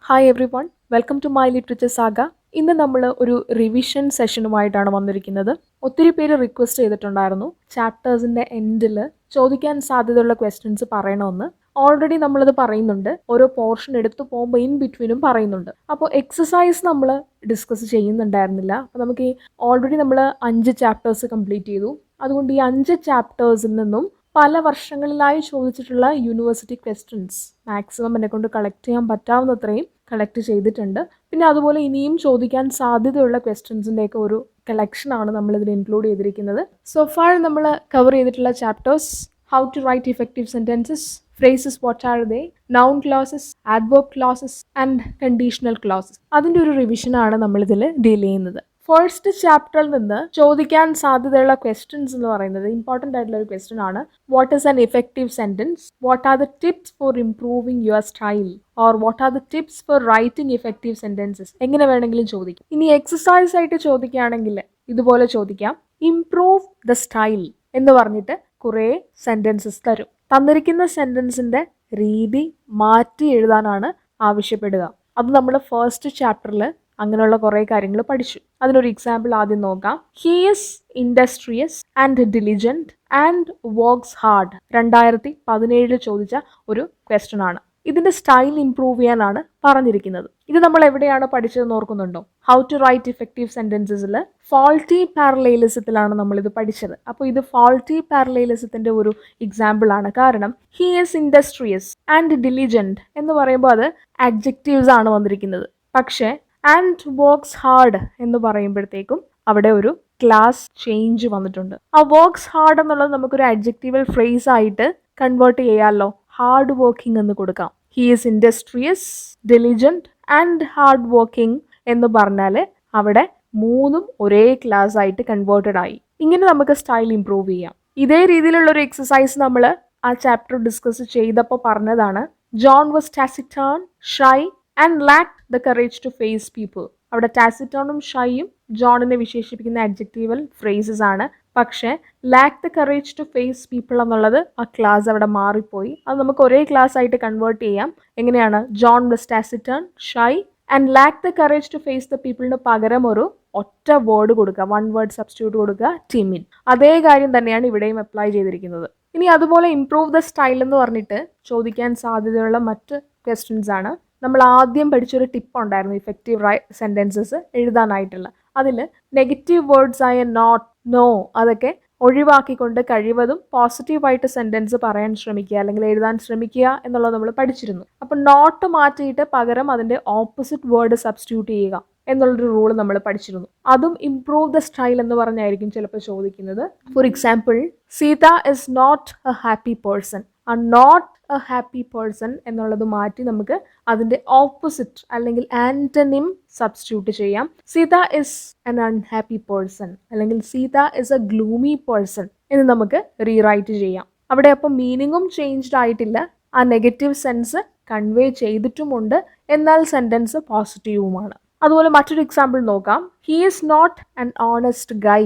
Hi everyone, welcome to my literature saga. ഇന്ന് നമ്മൾ ഒരു റിവിഷൻ സെഷനുമായിട്ടാണ് വന്നിരിക്കുന്നത്. ഒത്തിരി പേര് റിക്വസ്റ്റ് ചെയ്തിട്ടുണ്ടായിരുന്നു ചാപ്റ്റേഴ്സിൻ്റെ എൻഡിൽ ചോദിക്കാൻ സാധ്യതയുള്ള ക്വസ്റ്റ്യൻസ് പറയണമെന്ന്. ഓൾറെഡി നമ്മളത് പറയുന്നുണ്ട്, ഓരോ പോർഷൻ എടുത്തു പോകുമ്പോൾ ഇൻ ബിറ്റ്വീനും പറയുന്നുണ്ട്. അപ്പോൾ എക്സസൈസ് നമ്മൾ ഡിസ്കസ് ചെയ്യുന്നുണ്ടായിരുന്നില്ല. അപ്പോൾ നമുക്ക് ഓൾറെഡി നമ്മൾ 5 ചാപ്റ്റേഴ്സ് കംപ്ലീറ്റ് ചെയ്തു. അതുകൊണ്ട് ഈ 5 ചാപ്റ്റേഴ്സിൽ നിന്നും പല വർഷങ്ങളിലായി ചോദിച്ചിട്ടുള്ള യൂണിവേഴ്സിറ്റി ക്വസ്റ്റ്യൻസ് മാക്സിമം എന്നെ കൊണ്ട് കളക്ട് ചെയ്യാൻ പറ്റാവുന്നത്രയും കളക്ട് ചെയ്തിട്ടുണ്ട്. പിന്നെ അതുപോലെ ഇനിയും ചോദിക്കാൻ സാധ്യതയുള്ള ക്വസ്റ്റ്യൻസിൻ്റെയൊക്കെ ഒരു കളക്ഷനാണ് നമ്മളിതിൽ ഇൻക്ലൂഡ് ചെയ്തിരിക്കുന്നത്. സോ ഫാർ നമ്മൾ കവർ ചെയ്തിട്ടുള്ള chapters: how to write effective sentences, phrases what are they, noun clauses, adverb clauses and conditional clauses. അതിൻ്റെ ഒരു റിവിഷനാണ് നമ്മളിതിൽ ഡീൽ ചെയ്യുന്നത്. ഫസ്റ്റ് ചാപ്റ്ററിൽ നിന്ന് ചോദിക്കാൻ സാധ്യതയുള്ള ക്വസ്റ്റ്യൻസ് എന്ന് പറയുന്നത് ഇമ്പോർട്ടൻ്റ് ആയിട്ടുള്ള ഒരു ക്വസ്റ്റ്യൻ ആണ്. What is an effective sentence, what are the tips four improving your style, or what are the tips four writing effective sentences. എങ്ങനെ വേണമെങ്കിലും ചോദിക്കാം. ഇനി എക്സസൈസ് ആയിട്ട് ചോദിക്കുകയാണെങ്കിൽ ഇതുപോലെ ചോദിക്കാം: ഇംപ്രൂവ് ദ സ്റ്റൈൽ എന്ന് പറഞ്ഞിട്ട് കുറേ സെൻറ്റൻസസ് തരും. തന്നിരിക്കുന്ന സെൻറ്റൻസിൻ്റെ രീതി മാറ്റി എഴുതാനാണ് ആവശ്യപ്പെടുക. അത് നമ്മൾ ഫസ്റ്റ് ചാപ്റ്ററിൽ അങ്ങനെയുള്ള കുറേ കാര്യങ്ങൾ പഠിച്ചു. അതിനൊരു എക്സാമ്പിൾ ആദ്യം നോക്കാം. He is industrious and diligent and works hard. 2017 ചോദിച്ച ഒരു ക്വസ്റ്റ്യൻ ആണ്. ഇതിൻ്റെ സ്റ്റൈൽ ഇംപ്രൂവ് ചെയ്യാനാണ് പറഞ്ഞിരിക്കുന്നത്. ഇത് നമ്മൾ എവിടെയാണ് പഠിച്ചതെന്ന് ഓർക്കുന്നുണ്ടോ? ഹൗ ടു റൈറ്റ് ഇഫക്റ്റീവ് സെൻറ്റൻസസിൽ ഫാൾട്ടി പാരലലിസത്തിലാണ് നമ്മളിത് പഠിച്ചത്. അപ്പോൾ ഇത് ഫാൾട്ടി പാരലലിസത്തിൻ്റെ ഒരു എക്സാമ്പിൾ ആണ്. കാരണം he is industrious and diligent എന്ന് പറയുമ്പോൾ അത് അഡ്ജക്റ്റീവ്സ് ആണ് വന്നിരിക്കുന്നത്. പക്ഷേ ആൻഡ് വർക്ക്സ് ഹാർഡ് എന്ന് പറയുമ്പോഴത്തേക്കും അവിടെ ഒരു ക്ലാസ് ചേഞ്ച് വന്നിട്ടുണ്ട്. ആ വർക്ക്സ് ഹാർഡ് എന്നുള്ളത് നമുക്കൊരു അഡ്ജക്റ്റീവൽ ഫ്രേസ് ആയിട്ട് കൺവേർട്ട് ചെയ്യാമല്ലോ. ഹാർഡ് വർക്കിംഗ് എന്ന് കൊടുക്കാം. He is industrious, diligent and hard working എന്ന് പറഞ്ഞാൽ അവിടെ മൂന്നും ഒരേ ക്ലാസ് ആയിട്ട് കൺവേർട്ടഡ് ആയി. ഇങ്ങനെ നമുക്ക് സ്റ്റൈൽ ഇംപ്രൂവ് ചെയ്യാം. ഇതേ രീതിയിലുള്ളൊരു എക്സസൈസ് നമ്മൾ ആ ചാപ്റ്റർ ഡിസ്കസ് ചെയ്തപ്പോൾ പറഞ്ഞതാണ്. John was taciturn, shy and lacked the courage to face people. അവിടെ ടാസിറ്റേണും ഷൈയും ജോണിനെ വിശേഷിപ്പിക്കുന്ന അഡ്ജക്റ്റീവൽ ഫ്രേസസ് ആണ്. പക്ഷേ lack the courage to face people എന്നുള്ളത് ആ ക്ലാസ് അവിടെ മാറിപ്പോയി. അത് നമുക്ക് ഒരേ ക്ലാസ് ആയിട്ട് കൺവേർട്ട് ചെയ്യാം. എങ്ങനെയാണ്? John was taciturn, shy and lack the courage to face the പീപ്പിളിന് പകരം ഒരു ഒറ്റ വേർഡ് കൊടുക്കുക, 1 വേർഡ് സബ്സ്റ്റിറ്റ്യൂട്ട് കൊടുക്കുക, ടിമിഡ്. അതേ കാര്യം തന്നെയാണ് ഇവിടെയും അപ്ലൈ ചെയ്തിരിക്കുന്നത്. ഇനി അതുപോലെ ഇംപ്രൂവ് ദ സ്റ്റൈൽ എന്ന് പറഞ്ഞിട്ട് ചോദിക്കാൻ സാധ്യതയുള്ള മറ്റ് ക്വസ്റ്റ്യൻസ് ആണ്. നമ്മൾ ആദ്യം പഠിച്ചൊരു ടിപ്പ് ഉണ്ടായിരുന്നു ഇഫക്റ്റീവ് സെൻറ്റൻസസ് എഴുതാനായിട്ടുള്ള. അതിൽ നെഗറ്റീവ് വേർഡ്സ് ആയ നോട്ട്, നോ അതൊക്കെ ഒഴിവാക്കിക്കൊണ്ട് കഴിവതും പോസിറ്റീവായിട്ട് സെൻറ്റൻസ് പറയാൻ ശ്രമിക്കുക അല്ലെങ്കിൽ എഴുതാൻ ശ്രമിക്കുക എന്നുള്ളത് നമ്മൾ പഠിച്ചിരുന്നു. അപ്പം നോട്ട് മാറ്റിയിട്ട് പകരം അതിൻ്റെ ഓപ്പോസിറ്റ് വേർഡ് സബ്സ്റ്റിറ്റ്യൂട്ട് ചെയ്യുക എന്നുള്ളൊരു റൂൾ നമ്മൾ പഠിച്ചിരുന്നു. അതും ഇംപ്രൂവ് ദ സ്റ്റൈൽ എന്ന് പറഞ്ഞായിരിക്കും ചിലപ്പോൾ ചോദിക്കുന്നത്. For example, Sita is not a happy person. ആ നോട്ട് എ ഹാപ്പി പേഴ്സൺ എന്നുള്ളത് മാറ്റി നമുക്ക് അതിൻ്റെ ഓപ്പോസിറ്റ് അല്ലെങ്കിൽ ആൻറ്റണിം സബ്സ്റ്റിറ്റ്യൂട്ട് ചെയ്യാം. Sita is an unhappy person അല്ലെങ്കിൽ Sita is a gloomy person എന്ന് നമുക്ക് റീറൈറ്റ് ചെയ്യാം. അവിടെ അപ്പം മീനിങ്ങും ചേഞ്ച്ഡ് ആയിട്ടില്ല, ആ നെഗറ്റീവ് സെൻസ് കൺവേ ചെയ്തിട്ടുമുണ്ട്, എന്നാൽ സെൻറ്റൻസ് പോസിറ്റീവുമാണ്. അതുപോലെ മറ്റൊരു എക്സാമ്പിൾ നോക്കാം. He is not an honest guy.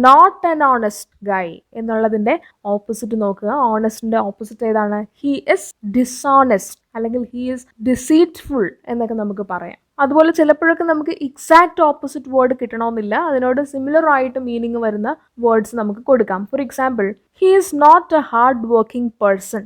Not an honest guy എന്നുള്ളതിൻ്റെ ഓപ്പോസിറ്റ് നോക്കുക. ഓണസ്റ്റിൻ്റെ ഓപ്പോസിറ്റ് ഏതാണ്? ഹി ഈസ് ഡിസോണസ്റ്റ് അല്ലെങ്കിൽ ഹി ഈസ് ഡിസീറ്റ്ഫുൾ എന്നൊക്കെ നമുക്ക് പറയാം. അതുപോലെ ചിലപ്പോഴൊക്കെ നമുക്ക് എക്സാക്റ്റ് ഓപ്പോസിറ്റ് വേർഡ് കിട്ടണമെന്നില്ല, അതിനോട് സിമിലർ ആയിട്ട് മീനിങ് വരുന്ന വേർഡ്സ് നമുക്ക് കൊടുക്കാം. For example, he is not a hard working person.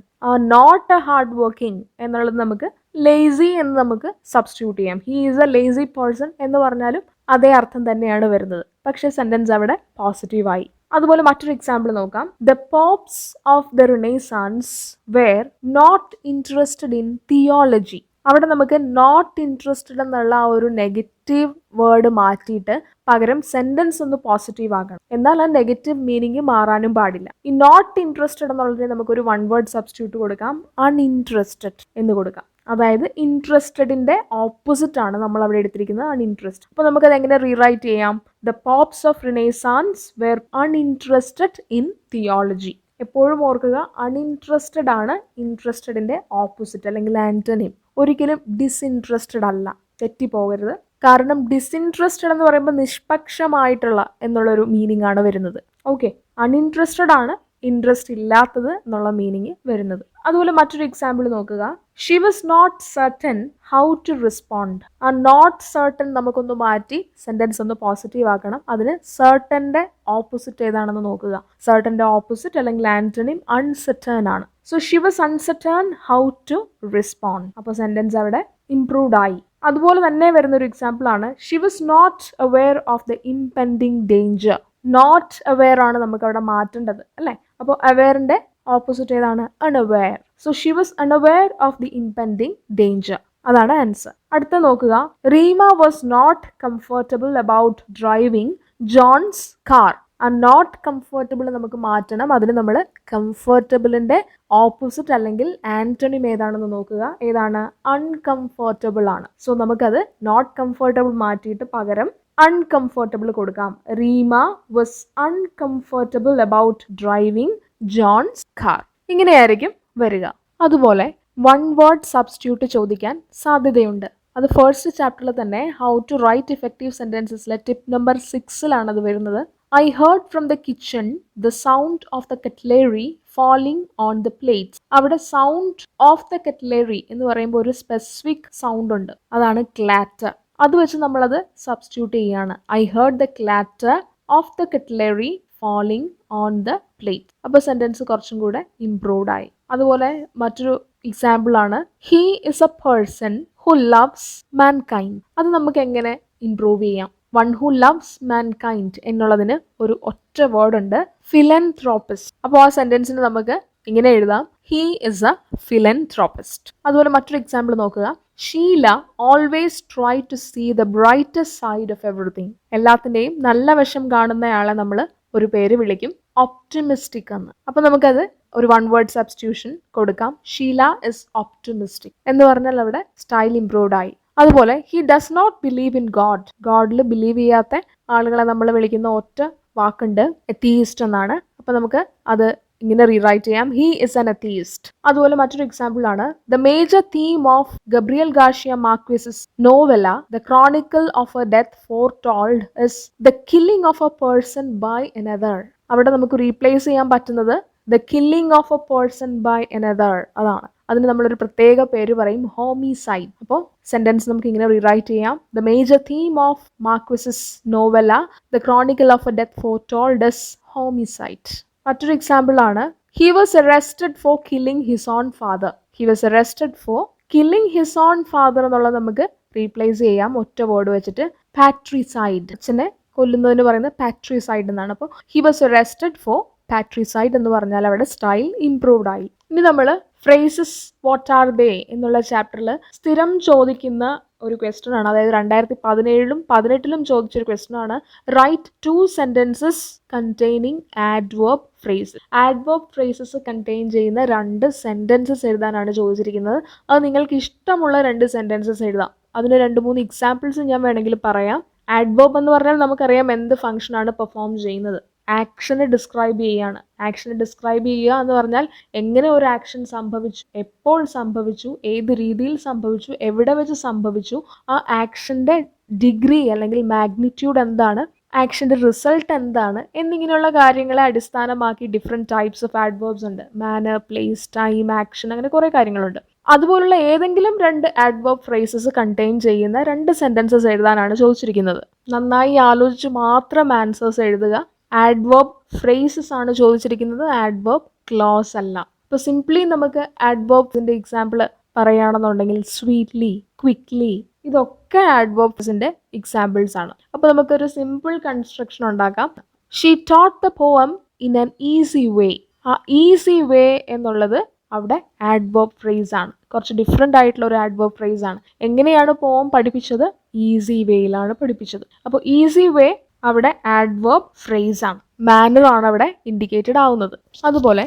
Not a hard working എന്നുള്ളത് നമുക്ക് ലേസി എന്ന് നമുക്ക് സബ്സ്റ്റിറ്റ്യൂട്ട് ചെയ്യാം. He is a lazy person എന്ന് പറഞ്ഞാലും അതേ അർത്ഥം തന്നെയാണ് വരുന്നത്, പക്ഷേ സെൻറ്റൻസ് അവിടെ പോസിറ്റീവായി. അതുപോലെ മറ്റൊരു എക്സാമ്പിൾ നോക്കാം. The popes of the renaissance were not interested in theology. അവിടെ നമുക്ക് നോട്ട് ഇൻട്രസ്റ്റഡ് എന്നുള്ള ആ ഒരു നെഗറ്റീവ് വേർഡ് മാറ്റിയിട്ട് പകരം സെൻറ്റൻസ് ഒന്ന് പോസിറ്റീവ് ആക്കണം. എന്നാൽ ആ നെഗറ്റീവ് മീനിങ് മാറാനും പാടില്ല. ഈ നോട്ട് ഇൻട്രസ്റ്റഡ് എന്നുള്ളതിന് നമുക്കൊരു 1 വേർഡ് സബ്സ്റ്റിറ്റ്യൂട്ട് കൊടുക്കാം, അൺഇൻട്രസ്റ്റഡ് എന്ന് കൊടുക്കാം. അതായത് ഇൻട്രസ്റ്റഡിൻ്റെ ഓപ്പോസിറ്റ് ആണ് നമ്മൾ അവിടെ എടുത്തിരിക്കുന്നത്, അൺഇൻട്രസ്റ്റഡ്. അപ്പോൾ നമുക്കത് എങ്ങനെ റീറൈറ്റ് ചെയ്യാം? The popes of renaissance were uninterested in theology. എപ്പോഴും ഓർക്കുക, അൺഇൻട്രസ്റ്റഡ് ആണ് ഇൻട്രസ്റ്റഡിൻ്റെ ഓപ്പോസിറ്റ് അല്ലെങ്കിൽ ആൻറ്റണിം. ഒരിക്കലും ഡിസ്ഇൻട്രസ്റ്റഡ് അല്ല, തെറ്റിപ്പോകരുത്. കാരണം ഡിസ്ഇൻട്രസ്റ്റഡ് എന്ന് പറയുമ്പോൾ നിഷ്പക്ഷമായിട്ടുള്ള എന്നുള്ളൊരു മീനിങ് ആണ് വരുന്നത്. ഓക്കെ, അൺഇൻട്രസ്റ്റഡ് ആണ് ഇൻട്രസ്റ്റ് ഇല്ലാത്തത് എന്നുള്ള മീനിങ് വരുന്നത്. അതുപോലെ മറ്റൊരു എക്സാമ്പിൾ നോക്കുക. She was not certain how to respond. ആ നോട്ട് സർട്ടൻ നമുക്കൊന്ന് മാറ്റി സെന്റൻസ് ഒന്ന് പോസിറ്റീവ് ആക്കണം. അതിന് സർട്ടന്റെ ഓപ്പോസിറ്റ് ഏതാണെന്ന് നോക്കുക. സർട്ടന്റെ ഓപ്പോസിറ്റ് അല്ലെങ്കിൽ ആന്റണിം അൺസർട്ടൻ ആണ്. So she was uncertain how to respond. അപ്പോൾ സെന്റൻസ് അവിടെ ഇംപ്രൂവ്ഡ് ആയി. അതുപോലെ തന്നെ വരുന്നൊരു എക്സാമ്പിൾ ആണ് she was not aware of the impending danger. Not aware ആണ് നമുക്ക് അവിടെ മാറ്റേണ്ടത് അല്ലേ. അപ്പോൾ അവെയറിന്റെ ഓപ്പോസിറ്റ് ഏതാണ്? Unaware. So she was unaware of the impending danger. അതാണ് ആൻസർ. അടുത്ത നോക്കുക. Reema was not comfortable about driving John's car. ആ നോട്ട് കംഫർട്ടബിൾ നമുക്ക് മാറ്റണം. അതിന് നമ്മൾ കംഫർട്ടബിളിന്റെ ഓപ്പോസിറ്റ് അല്ലെങ്കിൽ ആന്റണിം ഏതാണെന്ന് നോക്കുക. ഏതാണ്? അൺകംഫർട്ടബിൾ ആണ്. സോ നമുക്കത് നോട്ട് കംഫർട്ടബിൾ മാറ്റിയിട്ട് പകരം അൺകംഫർട്ടബിൾ കൊടുക്കാം. Reema was uncomfortable about driving John's car. ഇങ്ങനെയായിരിക്കും വരിക. അതുപോലെ വൺ വേർഡ് സബ്സ്റ്റിറ്റ്യൂട്ട് ചോദിക്കാൻ സാധ്യതയുണ്ട്. അത് ഫസ്റ്റ് ചാപ്റ്ററിൽ തന്നെ ഹൗ ടു റൈറ്റ് ഇഫക്റ്റീവ് സെന്റൻസസിലെ ടിപ്പ് നമ്പർ 6 അത് വരുന്നത്. I heard from the kitchen the sound of the cutlery falling on the plates. അവിടെ സൗണ്ട് ഓഫ് ദ കട്ട്ലറി എന്ന് പറയുമ്പോൾ ഒരു സ്പെസിഫിക് സൗണ്ട് ഉണ്ട്. അതാണ് ക്ലാറ്റർ. അത് വെച്ച് നമ്മളത് സബ്സ്റ്റിറ്റ്യൂട്ട് ചെയ്യാണ്. I heard the clatter of the cutlery falling on the plate. അപ്പോൾ സെന്റൻസ് കുറച്ചും കൂടെ ഇംപ്രൂവ്ഡ് ആയി. അതുപോലെ മറ്റൊരു എക്സാമ്പിൾ ആണ് he is a person who loves mankind. അത് നമുക്ക് എങ്ങനെ ഇംപ്രൂവ് ചെയ്യാം? വൺ ഹു ലവ്സ് മാൻകൈൻഡ് എന്നുള്ളതിന് ഒരു ഒറ്റ വേർഡ് ഉണ്ട്, ഫിലൻത്രോപ്പിസ്റ്റ്. അപ്പോൾ ആ സെന്റൻസിന് നമുക്ക് ഇങ്ങനെ എഴുതാം, ഹി ഇസ് എ ഫിലൻത്രോപ്പിസ്റ്റ്. അതുപോലെ മറ്റൊരു എക്സാമ്പിൾ നോക്കുക. Sheela always try to see the brightest side of everything. എല്ലാത്തിൻ്റെയും നല്ല വശം കാണുന്നയാളെ നമ്മൾ ഒരു പേര് വിളിക്കും ഒപ്റ്റിമിസ്റ്റിക് എന്ന്. അപ്പോൾ നമുക്കത് ഒരു വൺ വേർഡ് സബ്സ്റ്റിറ്റ്യൂഷൻ കൊടുക്കാം. ഷീല ഇസ് ഒപ്റ്റിമിസ്റ്റിക് എന്ന് പറഞ്ഞാൽ അവിടെ സ്റ്റൈൽ ഇംപ്രൂവ്ഡ് ആയി. അതുപോലെ he does not believe in God. ഗോഡിൽ ബിലീവ് ചെയ്യാത്ത ആളുകളെ നമ്മൾ വിളിക്കുന്ന ഒറ്റ വാക്കുണ്ട്, എത്തീയിസ്റ്റ് എന്നാണ്. അപ്പോൾ നമുക്ക് അത് ഇങ്ങനെ റീറൈറ്റ് ചെയ്യാം, ഹി ഇസ് ആൻ എത്തീയിസ്റ്റ്. അതുപോലെ മറ്റൊരു എക്സാമ്പിൾ ആണ് the major theme of Gabriel Garcia Marquez's novella the chronicle of a death foretold is the killing of a person by another. അവിടെ നമുക്ക് റീപ്ലേസ് ചെയ്യാൻ പറ്റുന്നത് the killing of a person by another അതാണ്. അതിന് നമ്മളൊരു പ്രത്യേക പേര് പറയും, ഹോമിസൈഡ്. അപ്പോൾ സെന്റൻസ് നമുക്ക് ഇങ്ങനെ റീറൈറ്റ് ചെയ്യാം, the major theme of Marquez's novella the chronicle of a death foretold is homicide. മറ്റൊരു എക്സാമ്പിൾ ആണ് he was arrested for killing his own father. He was arrested for killing his own father എന്നുള്ളത് നമുക്ക് replace ചെയ്യാം ഒറ്റ word വെച്ചിട്ട്, patricide. അച്ഛനെ കൊല്ലുന്നതിന് പറയുന്നത് patricide എന്നാണ്. അപ്പോൾ he was arrested four patricide എന്ന് പറഞ്ഞാൽ അവിടെ സ്റ്റൈൽ ഇംപ്രൂവ്ഡ് ആയി. ഇനി നമ്മൾ ഫ്രേസസ് വാട്ട് ആർ ദേ എന്നുള്ള ചാപ്റ്ററിൽ സ്ഥിരം ചോദിക്കുന്ന ഒരു ക്വസ്റ്റ്യൻ ആണ്. അതായത് 2017 2018 ചോദിച്ചൊരു ക്വസ്റ്റ്യൻ ആണ്, write 2 sentences containing adverb phrases. Adverb phrases contain ചെയ്യുന്ന 2 സെന്റൻസസ് എഴുതാനാണ് ചോദിച്ചിരിക്കുന്നത്. അത് നിങ്ങൾക്ക് ഇഷ്ടമുള്ള 2 സെന്റൻസസ് എഴുതാം. അതിന് 2-3 എക്സാമ്പിൾസ് ഞാൻ വേണമെങ്കിൽ പറയാം. ആഡ്വേർബ് എന്ന് പറഞ്ഞാൽ നമുക്കറിയാം എന്ത് ഫംഗ്ഷനാണ് പെർഫോം ചെയ്യുന്നത്, ആക്ഷനെ ഡിസ്ക്രൈബ് ചെയ്യുകയാണ്. ആക്ഷനെ ഡിസ്ക്രൈബ് ചെയ്യുക എന്ന് പറഞ്ഞാൽ എങ്ങനെ ഒരു ആക്ഷൻ സംഭവിച്ചു, എപ്പോൾ സംഭവിച്ചു, ഏത് രീതിയിൽ സംഭവിച്ചു, എവിടെ വെച്ച് സംഭവിച്ചു, ആ ആക്ഷൻ്റെ ഡിഗ്രി അല്ലെങ്കിൽ മാഗ്നിറ്റ്യൂഡ് എന്താണ്, ആക്ഷൻ്റെ റിസൾട്ട് എന്താണ് എന്നിങ്ങനെയുള്ള കാര്യങ്ങളെ അടിസ്ഥാനമാക്കി ഡിഫറെൻറ്റ് ടൈപ്സ് ഓഫ് ആഡ്വേർബ്സ് ഉണ്ട്. മാനർ, പ്ലേസ്, ടൈം, ആക്ഷൻ, അങ്ങനെ കുറേ കാര്യങ്ങളുണ്ട്. അതുപോലുള്ള ഏതെങ്കിലും 2 ആഡ്വേർബ് ഫ്രേസസ് കണ്ടെയ്ൻ ചെയ്യുന്ന 2 സെന്റൻസസ് എഴുതാനാണ് ചോദിച്ചിരിക്കുന്നത്. നന്നായി ആലോചിച്ച് മാത്രം ആൻസേഴ്സ് എഴുതുക. ആഡ്വേർബ് ഫ്രേസസ് ആണ് ചോദിച്ചിരിക്കുന്നത്, ആഡ്വേർബ് ക്ലോസ് അല്ല. ഇപ്പോൾ സിംപ്ലി നമുക്ക് ആഡ്വേർബ്സിന്റെ എക്സാമ്പിൾ പറയുകയാണെന്നുണ്ടെങ്കിൽ സ്വീറ്റ്ലി, ക്വിക്ക്ലി, ഇതൊക്കെ ആഡ്വേർബ്സിന്റെ എക്സാമ്പിൾസ് ആണ്. അപ്പോൾ നമുക്കൊരു സിമ്പിൾ കൺസ്ട്രക്ഷൻ ഉണ്ടാക്കാം. She taught the poem in an easy way. ആ ഈസി വേ എന്നുള്ളത് അവിടെ ആഡ്വേർബ് ഫ്രേസ് ആണ്. കുറച്ച് ഡിഫറെൻ്റ് ആയിട്ടുള്ള ഒരു ആഡ്വേർബ് ഫ്രേസ് ആണ്. എങ്ങനെയാണ് പോം പഠിപ്പിച്ചത്? ഈസി വേയിലാണ് പഠിപ്പിച്ചത്. അപ്പോൾ ഈസി വേ അവിടെ ആഡ്വേർബ് ഫ്രേസ് ആണ്. മാനർ ആണ് അവിടെ ഇൻഡിക്കേറ്റഡ് ആവുന്നത്. അതുപോലെ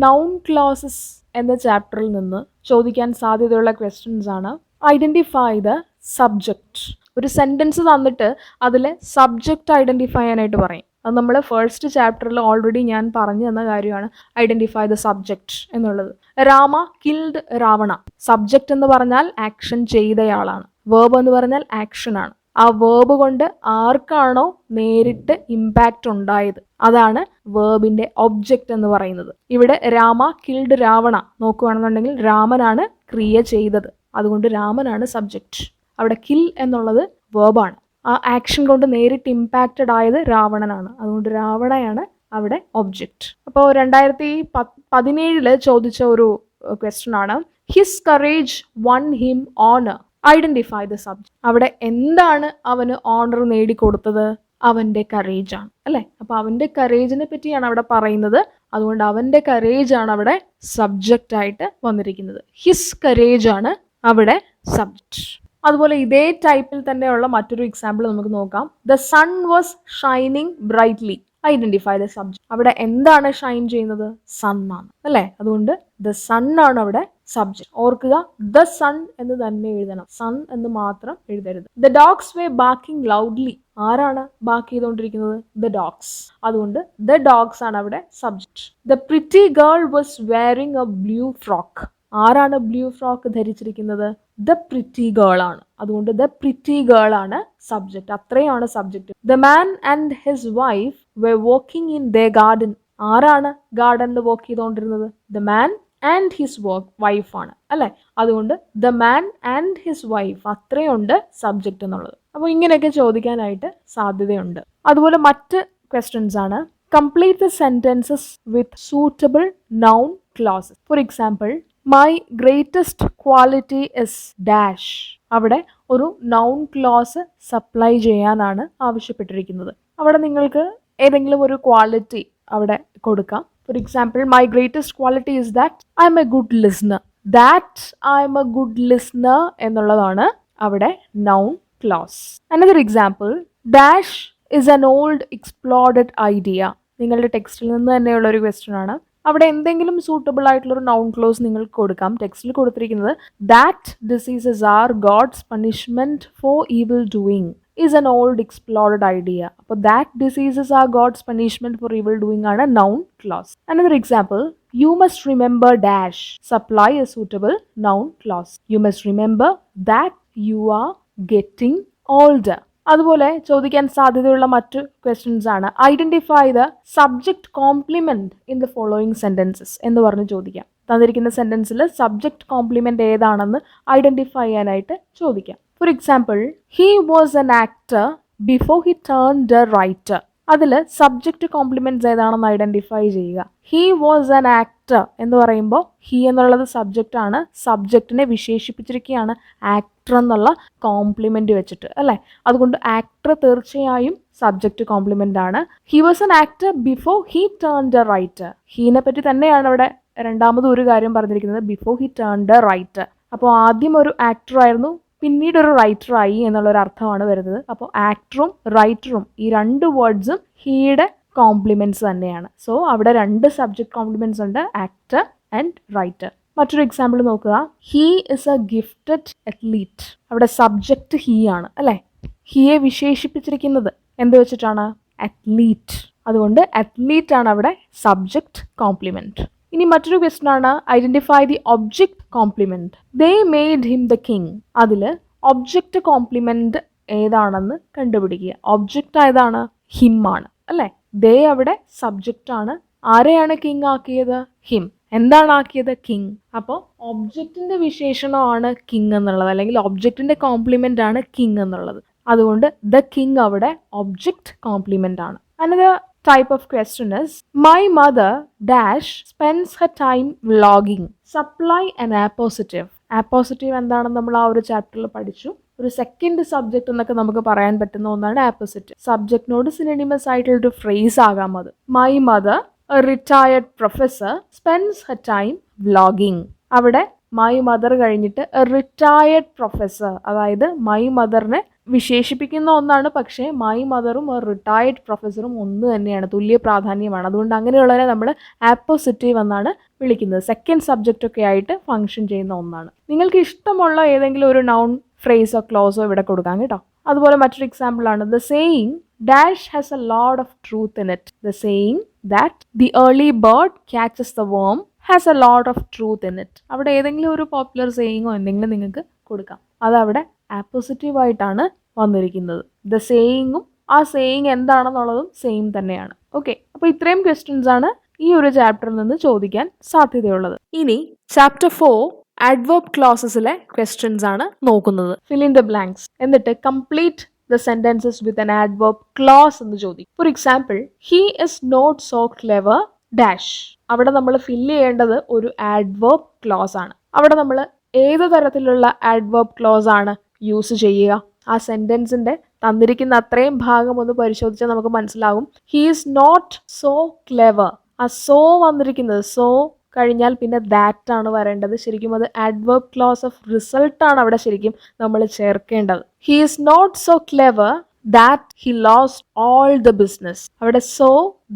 നൗൺ ക്ലോസസ് എന്ന ചാപ്റ്ററിൽ നിന്ന് ചോദിക്കാൻ സാധ്യതയുള്ള ക്വസ്റ്റ്യൻസ് ആണ് ഐഡന്റിഫൈ ദ സബ്ജക്റ്റ്. ഒരു സെന്റൻസ് തന്നിട്ട് അതിലെ സബ്ജക്റ്റ് ഐഡന്റിഫൈ ചെയ്യാനായിട്ട് പറയും. അത് നമ്മൾ ഫസ്റ്റ് ചാപ്റ്ററിൽ ഓൾറെഡി ഞാൻ പറഞ്ഞു തന്ന കാര്യമാണ്, ഐഡന്റിഫൈ ദ സബ്ജക്റ്റ് എന്നുള്ളത്. രാമ കിൽഡ് രാവണ. സബ്ജക്റ്റ് എന്ന് പറഞ്ഞാൽ ആക്ഷൻ ചെയ്തയാളാണ്, വേർബ് എന്ന് പറഞ്ഞാൽ ആക്ഷൻ ആണ്. ആ വേർബ് കൊണ്ട് ആർക്കാണോ നേരിട്ട് ഇമ്പാക്റ്റ് ഉണ്ടായത് അതാണ് വേർബിന്റെ ഒബ്ജക്റ്റ് എന്ന് പറയുന്നത്. ഇവിടെ രാമ കിൽഡ് രാവണ നോക്കുകയാണെന്നുണ്ടെങ്കിൽ രാമനാണ് ക്രിയ ചെയ്തത്, അതുകൊണ്ട് രാമനാണ് സബ്ജക്റ്റ്. അവിടെ കിൽ എന്നുള്ളത് വേർബാണ്. ആ ആക്ഷൻ കൊണ്ട് നേരിട്ട് ഇമ്പാക്റ്റഡ് ആയത് രാവണനാണ്, അതുകൊണ്ട് രാവണയാണ് അവിടെ ഒബ്ജക്റ്റ്. അപ്പോൾ 2017 ചോദിച്ച ഒരു ക്വസ്റ്റ്യൻ ആണ്, his courage won him honour, identify the subject. അവിടെ എന്താണ് അവന് ഓണർ നേടിക്കൊടുത്തത്? അവന്റെ കറേജ് ആണ് അല്ലെ. അപ്പൊ അവന്റെ കറേജിനെ പറ്റിയാണ് അവിടെ പറയുന്നത്, അതുകൊണ്ട് അവന്റെ കറേജ് ആണ് അവിടെ സബ്ജക്റ്റ് ആയിട്ട് വന്നിരിക്കുന്നത്. ഹിസ് കറേജ് ആണ് അവിടെ സബ്ജക്റ്റ്. അതുപോലെ ഇതേ ടൈപ്പിൽ തന്നെയുള്ള മറ്റൊരു എക്സാമ്പിൾ നമുക്ക് നോക്കാം. The sun was shining brightly, identify the subject. അവിടെ എന്താണ് ഷൈൻ ചെയ്യുന്നത്? സൺ ആണ് അല്ലെ, അതുകൊണ്ട് ദ സൺ ആണ് അവിടെ സബ്ജക്റ്റ്. ഓർക്കുക, ദ സൺ എന്ന് തന്നെ എഴുതണം, സൺ എന്ന് മാത്രം എഴുതരുത്. The dogs were barking loudly, ആരാണ് ബാക്ക് ചെയ്തുകൊണ്ടിരിക്കുന്നത്? ദ ഡോഗ്സ്, അതുകൊണ്ട് ദ ഡോഗ്സ് ആണ് അവിടെ subject. The pretty girl was wearing a blue frock, ആരാണ് ബ്ലൂ ഫ്രോക്ക് ധരിച്ചിരിക്കുന്നത്? ദ പ്രിറ്റി ഗേൾ ആണ്, അതുകൊണ്ട് ദ പ്രിറ്റി ഗേൾ ആണ് സബ്ജക്റ്റ്. അത്രയാണ് subject. The man and his wife were walking in their garden, ആരാണ് ഗാർഡനിൽ വോക്ക് ചെയ്തുകൊണ്ടിരുന്നത്? The man and his wife ആണ് അല്ലെ, അതുകൊണ്ട് the man and his wife അത്രയുണ്ട് സബ്ജക്റ്റ് എന്നുള്ളത്. അപ്പോൾ ഇങ്ങനെയൊക്കെ ചോദിക്കാനായിട്ട് സാധ്യതയുണ്ട്. അതുപോലെ മറ്റ് ക്വസ്റ്റ്യൻസ് ആണ്, complete the sentences with suitable noun clauses. For example, my greatest quality is dash. അവിടെ ഒരു നൗൺ ക്ലോസ് സപ്ലൈ ചെയ്യാനാണ് ആവശ്യപ്പെട്ടിരിക്കുന്നത്. അവിടെ നിങ്ങൾക്ക് ഏതെങ്കിലും ഒരു ക്വാളിറ്റി അവിടെ കൊടുക്കാം. For example, my greatest quality is that I M A good listener. That I M A good listener എന്നുള്ളതാണ് അവിടെ noun close. Another example, dash is an old explored idea. നിങ്ങളുടെ ടെക്സ്റ്റിൽ നിന്ന് തന്നെയുള്ള ഒരു ക്വസ്റ്റ്യൻ ആണ്. അവിടെ എന്തെങ്കിലും സൂട്ടബിൾ ആയിട്ടുള്ള ഒരു നൗൺ ക്ലോസ് നിങ്ങൾക്ക് കൊടുക്കാം. ടെക്സ്റ്റിൽ കൊടുത്തിരിക്കുന്നത് that diseases are god's punishment for evil doing is an old explored idea. അപ്പോൾ that diseases are God's punishment for evil doing ആണ് noun clause. Another example, you must remember dash, supply a suitable noun clause. You must remember that you are getting older. അതുപോലെ ചോദിക്കാൻ സാധ്യതയുള്ള മറ്റു questions ആണ്, identify the subject complement in the following sentences എന്ന് പറഞ്ഞ് ചോദിക്കാം. തന്നിരിക്കുന്ന സെന്റൻസിൽ സബ്ജക്ട് കോംപ്ലിമെന്റ് ഏതാണെന്ന് ഐഡന്റിഫൈ ചെയ്യാനായിട്ട് ചോദിക്കാം. For example, he was an actor before he turned a writer. അതിൽ സബ്ജക്റ്റ് കോംപ്ലിമെന്റ്സ് ഏതാണെന്ന് ഐഡന്റിഫൈ ചെയ്യുക. ഹി വാസ് ആൻ ആക്ടർ എന്ന് പറയുമ്പോൾ ഹി എന്നുള്ളത് സബ്ജക്റ്റ് ആണ്, സബ്ജക്റ്റിനെ വിശേഷിപ്പിച്ചിരിക്കുകയാണ് ആക്ടർ എന്നുള്ള കോംപ്ലിമെന്റ് വെച്ചിട്ട് അല്ലേ. അതുകൊണ്ട് ആക്ടർ തീർച്ചയായും സബ്ജക്റ്റ് കോംപ്ലിമെന്റ് ആണ്. He was an actor before he turned a writer. ഹീനെ പറ്റി തന്നെയാണ് അവിടെ രണ്ടാമത് ഒരു കാര്യം പറഞ്ഞിരിക്കുന്നത്, before he turned a writer. അപ്പോൾ ആദ്യം ഒരു ആക്ടർ ആയിരുന്നു, പിന്നീട് ഒരു റൈറ്ററായി എന്നുള്ളൊരു അർത്ഥമാണ് വരുന്നത്. അപ്പോൾ ആക്ടറും റൈറ്ററും ഈ രണ്ട് വേർഡ്സും ഹീയുടെ കോംപ്ലിമെന്റ്സ് തന്നെയാണ്. സോ അവിടെ രണ്ട് സബ്ജക്ട് കോംപ്ലിമെന്റ്സ് ഉണ്ട്, ആക്ടർ ആൻഡ് റൈറ്റർ. മറ്റൊരു എക്സാമ്പിൾ നോക്കുക, he is A gifted athlete. അവിടെ സബ്ജക്റ്റ് ഹീ ആണ് അല്ലേ. ഹീയെ വിശേഷിപ്പിച്ചിരിക്കുന്നത് എന്ത് വെച്ചിട്ടാണ്? അത്ലീറ്റ്. അതുകൊണ്ട് അത്ലീറ്റ് ആണ് അവിടെ സബ്ജക്ട് കോംപ്ലിമെന്റ്. ഇനി മറ്റൊരു ക്വസ്റ്റ്യൻ ആണ്, identify the object complement. They made him the king. അതിൽ ഒബ്ജക്റ്റ് കോംപ്ലിമെന്റ് ഏതാണെന്ന് കണ്ടുപിടിക്കുക. ഒബ്ജക്റ്റ് ഏതാണ്? ഹിം ആണ് അല്ലേ. ദേ അവിടെ സബ്ജക്റ്റ് ആണ്. ആരെയാണ് കിങ് ആക്കിയത്? ഹിം. എന്താണ് ആക്കിയത്? കിങ്. അപ്പോൾ ഒബ്ജക്റ്റിന്റെ വിശേഷണമാണ് കിങ് എന്നുള്ളത്, അല്ലെങ്കിൽ ഒബ്ജക്റ്റിന്റെ കോംപ്ലിമെന്റ് ആണ് കിങ് എന്നുള്ളത്. അതുകൊണ്ട് ദ കിങ് അവിടെ ഒബ്ജക്റ്റ് കോംപ്ലിമെന്റ് ആണ്. Another type of question is, my mother dash spends her time vlogging. Supply an appositive. Appositive എന്താണെന്ന് നമ്മൾ ആ ഒരു ചാപ്റ്ററിൽ പഠിച്ചു. ഒരു സെക്കൻഡ് സബ്ജക്റ്റ് എന്നൊക്കെ നമുക്ക് പറയാൻ പറ്റുന്ന ഒന്നാണ് ആപ്പോസിറ്റീവ്. സബ്ജക്റ്റിനോട് സിനോണിമസ് ആയിട്ടുള്ള ഒരു ഫ്രേസ് ആകാം അത്. My mother A retired professor spends Har time vlogging. അവിടെ മൈ മദർ കഴിഞ്ഞിട്ട് എ റിട്ടയർഡ് പ്രൊഫസർ, അതായത് മൈ മദറിനെ വിശേഷിപ്പിക്കുന്ന ഒന്നാണ്, പക്ഷേ മൈ മദറും റിട്ടയർഡ് പ്രൊഫസറും ഒന്ന് തന്നെയാണ്, തുല്യ പ്രാധാന്യമാണ്. അതുകൊണ്ട് അങ്ങനെയുള്ളവരെ നമ്മൾ ആപ്പോസിറ്റീവ് എന്നാണ് വിളിക്കുന്നത്. സെക്കൻഡ് സബ്ജക്റ്റ് ഒക്കെ ആയിട്ട് ഫംഗ്ഷൻ ചെയ്യുന്ന ഒന്നാണ്. നിങ്ങൾക്ക് ഇഷ്ടമുള്ള ഏതെങ്കിലും ഒരു നൗൺ ഫ്രേസോ ക്ലോസോ ഇവിടെ കൊടുക്കാം കേട്ടോ. അതുപോലെ മറ്റൊരു എക്സാമ്പിൾ ആണ്, the saying dash has a lot of truth in it. The saying that the early bird catches the worm has a lot of truth in it. അവിടെ ഏതെങ്കിലും ഒരു പോപ്പുലർ സേയിങ്ങോ എന്തെങ്കിലും നിങ്ങൾക്ക് കൊടുക്കാം. അതവിടെ ആപ്പോസിറ്റീവ് ആയിട്ടാണ് വന്നിരിക്കുന്നത്. ദ സേയിങ്ങും ആ സേയിങ് എന്താണെന്നുള്ളതും സെയിം തന്നെയാണ്. ഓക്കെ, അപ്പോൾ ഇത്രയും ക്വസ്റ്റ്യൻസ് ആണ് ഈ ഒരു ചാപ്റ്ററിൽ നിന്ന് ചോദിക്കാൻ സാധ്യതയുള്ളത്. ഇനി ചാപ്റ്റർ 4 adverb clausesലെ ക്വസ്റ്റ്യൻസ് ആണ് നോക്കുന്നത്. fill in the blanks എന്നിട്ട് complete the sentences with an adverb clause എന്ന് ചോദിക്കും. For example, he is not so clever dash. അവിടെ നമ്മൾ ഫില്ല് ചെയ്യേണ്ടത് ഒരു adverb clause ആണ്. അവിടെ നമ്മൾ ഏത് തരത്തിലുള്ള adverb clause ആണ് യൂസ് ചെയ്യുക? ആ സെന്റൻസിന്റെ തന്നിരിക്കുന്ന അത്രയും ഭാഗം ഒന്ന് പരിശോധിച്ചാൽ നമുക്ക് മനസ്സിലാകും. he is not so clever. ആ സോ വന്നിരിക്കുന്നത്, സോ കഴിഞ്ഞാൽ പിന്നെ ദാറ്റ് ആണ് വരേണ്ടത്. ശരിക്കും അത് adverb clause of result ആണ് അവിടെ ശരിക്കും നമ്മൾ ചേർക്കേണ്ടത്. he is not so clever that he lost all the business. അവിടെ so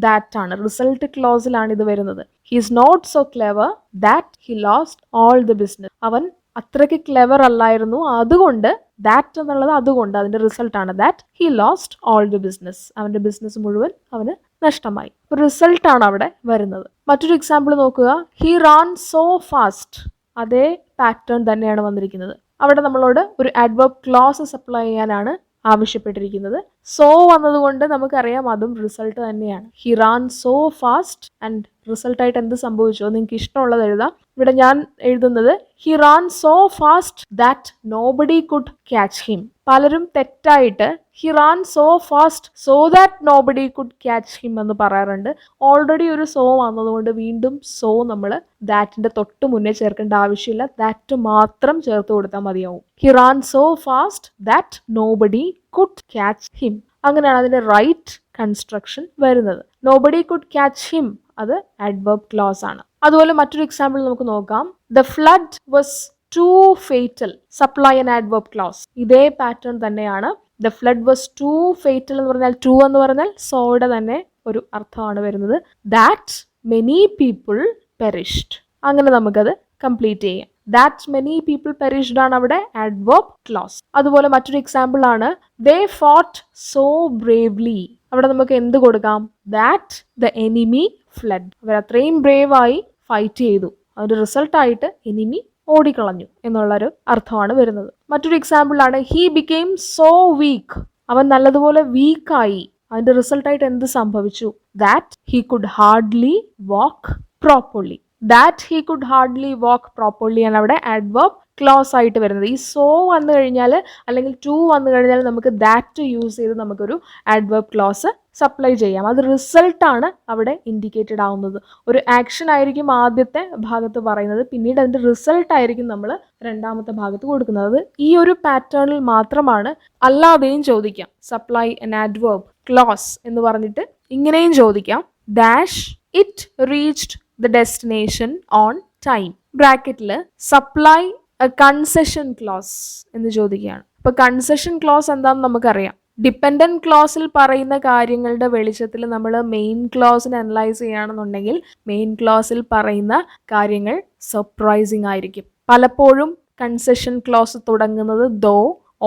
that ആണ്, റിസൾട്ട് ക്ലോസിലാണ് ഇത് വരുന്നത്. he is not so clever that he lost all the business. അവൻ അത്രയ്ക്ക് ക്ലെവർ അല്ലായിരുന്നു, അതുകൊണ്ട് ദാറ്റ് എന്നുള്ളത് അതുകൊണ്ട് അതിന്റെ റിസൾട്ടാണ് that he lost all the business. അവന്റെ ബിസിനസ് മുഴുവൻ അവന് നഷ്ടമായി. റിസൾട്ടാണ് അവിടെ വരുന്നത്. മറ്റൊരു എക്സാമ്പിൾ നോക്കുക, ഹി റാൻ സോ ഫാസ്റ്റ്. അതേ പാറ്റേൺ തന്നെയാണ് വന്നിരിക്കുന്നത്. അവിടെ നമ്മളോട് ഒരു adverb clause അപ്ലൈ ചെയ്യാനാണ് ആവശ്യപ്പെട്ടിരിക്കുന്നത്. സോ വന്നതുകൊണ്ട് നമുക്കറിയാം അതും റിസൾട്ട് തന്നെയാണ്. He ran so fast and റിസൾട്ടായിട്ട് എന്ത് സംഭവിച്ചോ നിങ്ങൾക്ക് ഇഷ്ടമുള്ളത് എഴുതാം. ഇവിടെ ഞാൻ എഴുതുന്നത് he ran so fast that nobody could catch him. പലരും തെറ്റായിട്ട് he ran so fast so that nobody could catch him എന്ന് പറയാറുണ്ട്. ഓൾറെഡി ഒരു സോ വന്നതുകൊണ്ട് വീണ്ടും സോ നമ്മൾ ദാറ്റിന്റെ തൊട്ട് മുന്നേ ചേർക്കേണ്ട ആവശ്യമില്ല, ദാറ്റ് മാത്രം ചേർത്ത് കൊടുത്താൽ മതിയാവും. He ran so fast that nobody could catch him. അങ്ങനെയാണ് അതിന്റെ റൈറ്റ് കൺസ്ട്രക്ഷൻ വരുന്നത്. നോബഡി കുഡ് ക്യാച്ച് ഹിം അത് adverb clause ആണ്. അതുപോലെ മറ്റൊരു എക്സാമ്പിൾ നമുക്ക് നോക്കാം. The flood was too fatal. Supply an adverb clause. ഇതേ പാറ്റേൺ തന്നെയാണ്. The flood was too fatal എന്ന് പറഞ്ഞാൽ ടു എന്ന് പറഞ്ഞാൽ സോയുടെ തന്നെ ഒരു അർത്ഥമാണ് വരുന്നത്. That many people perished. അങ്ങനെ നമുക്കത് കംപ്ലീറ്റ് ചെയ്യാം. ദാറ്റ് മെനി പീപ്പിൾ പെരിഷ്ഡ് ആണ് അവിടെ adverb clause. അതുപോലെ മറ്റൊരു എക്സാമ്പിൾ ആണ് they fought so bravely. അവിടെ നമുക്ക് എന്ത് കൊടുക്കാം? That the enemy fled. അവർ അത്രയും ബ്രേവ് ആയി ഫൈറ്റ് ചെയ്തു, അതിന്റെ റിസൾട്ടായിട്ട് എനിമി ഓടിക്കളഞ്ഞു എന്നുള്ളൊരു അർത്ഥമാണ് വരുന്നത്. മറ്റൊരു എക്സാമ്പിൾ ആണ് ഹി ബിക്കെയിം സോ വീക്ക്. അവൻ നല്ലതുപോലെ വീക്കായി, അതിന്റെ റിസൾട്ടായിട്ട് എന്ത് സംഭവിച്ചു? That he could hardly walk properly. That he could hardly walk properly ആണ് അവിടെ adverb clause ആയിട്ട് വരുന്നത്. ഈ സോ വന്നു കഴിഞ്ഞാൽ അല്ലെങ്കിൽ ടു വന്നു കഴിഞ്ഞാൽ നമുക്ക് ദാറ്റ് യൂസ് ചെയ്ത് നമുക്കൊരു adverb clause സപ്ലൈ ചെയ്യാം. അത് റിസൾട്ടാണ് അവിടെ ഇൻഡിക്കേറ്റഡ് ആവുന്നത്. ഒരു ആക്ഷൻ ആയിരിക്കും ആദ്യത്തെ ഭാഗത്ത് പറയുന്നത്, പിന്നീട് അതിന്റെ റിസൾട്ട് ആയിരിക്കും നമ്മൾ രണ്ടാമത്തെ ഭാഗത്ത് കൊടുക്കുന്നത്. ഈ ഒരു പാറ്റേണിൽ മാത്രമാണ്. അല്ലാതെയും ചോദിക്കാം സപ്ലൈ an adverb clause എന്ന് പറഞ്ഞിട്ട് ഇങ്ങനെയും ചോദിക്കാം. Dash it reached the destination on time. ബ്രാക്കറ്റിൽ സപ്ലൈ എ കൺസെഷൻ ക്ലോസ് എന്ന് ചോദിക്കുകയാണ്. അപ്പൊ കൺസെഷൻ ക്ലോസ് എന്താണെന്ന് നമുക്കറിയാം. ഡിപ്പെൻഡന്റ് ക്ലോസിൽ പറയുന്ന കാര്യങ്ങളുടെ വെളിച്ചത്തിൽ നമ്മൾ മെയിൻ ക്ലോസിനെ അനലൈസ് ചെയ്യുകയാണെന്നുണ്ടെങ്കിൽ മെയിൻ ക്ലോസിൽ പറയുന്ന കാര്യങ്ങൾ സർപ്രൈസിങ് ആയിരിക്കും. പലപ്പോഴും കൺസെഷൻ ക്ലോസ് തുടങ്ങുന്നത് though,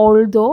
although,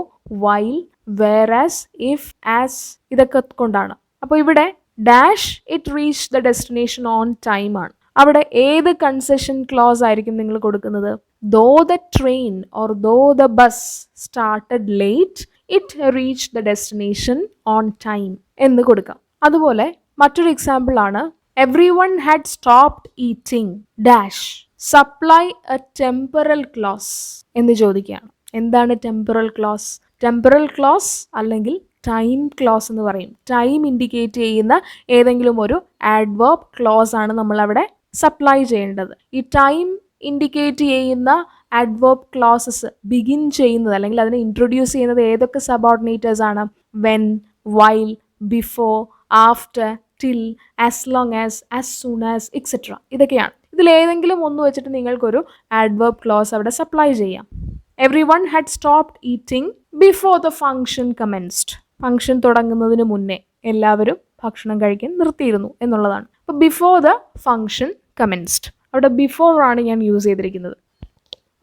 while, whereas, if, as ഇതൊക്കെ കൊണ്ടാണ്. അപ്പോൾ ഇവിടെ dash it reach the destination on time ആണ്. അവിടെ ഏത് കൺസെഷൻ ക്ലോസ് ആയിരിക്കും നിങ്ങൾ കൊടുക്കുന്നത്? Though the train or though the bus started late it reach the destination on time എന്ന് കൊടുക്കാം. അതുപോലെ മറ്റൊരു എക്സാമ്പിൾ ആണ് everyone had stopped eating dash supply A temporal close എന്ന് ചോദിക്കുകയാണ്. എന്താണ് ടെമ്പറൽ ക്ലോസ്? ടെമ്പറൽ ക്ലോസ് അല്ലെങ്കിൽ ടൈം ക്ലോസ് എന്ന് പറയും. ടൈം ഇൻഡിക്കേറ്റ് ചെയ്യുന്ന ഏതെങ്കിലും ഒരു adverb clause ആണ് നമ്മൾ അവിടെ സപ്ലൈ ചെയ്യേണ്ടത്. ഈ ടൈം ഇൻഡിക്കേറ്റ് ചെയ്യുന്ന adverb clauses ബിഗിൻ ചെയ്യുന്നത് അല്ലെങ്കിൽ അതിനെ ഇൻട്രൊഡ്യൂസ് ചെയ്യുന്നത് ഏതൊക്കെ സബോർഡിനേറ്റേഴ്സ് ആണ്? When, while, before, after, till, as long as soon as etcetera ഇതൊക്കെയാണ്. ഇതിലേതെങ്കിലും ഒന്ന് വെച്ചിട്ട് നിങ്ങൾക്കൊരു adverb clause അവിടെ സപ്ലൈ ചെയ്യാം. Every one had stopped eating before the function commenced. Function തുടങ്ങുന്നതിന് മുന്നേ എല്ലാവരും ഭക്ഷണം കഴിക്കാൻ നിർത്തിയിരുന്നു എന്നുള്ളതാണ്. അപ്പോൾ ബിഫോർ ദ ഫംഗ്ഷൻ കമൻസ്ഡ് അവിടെ ബിഫോർ ആണ് ഞാൻ യൂസ് ചെയ്തിരിക്കുന്നത്.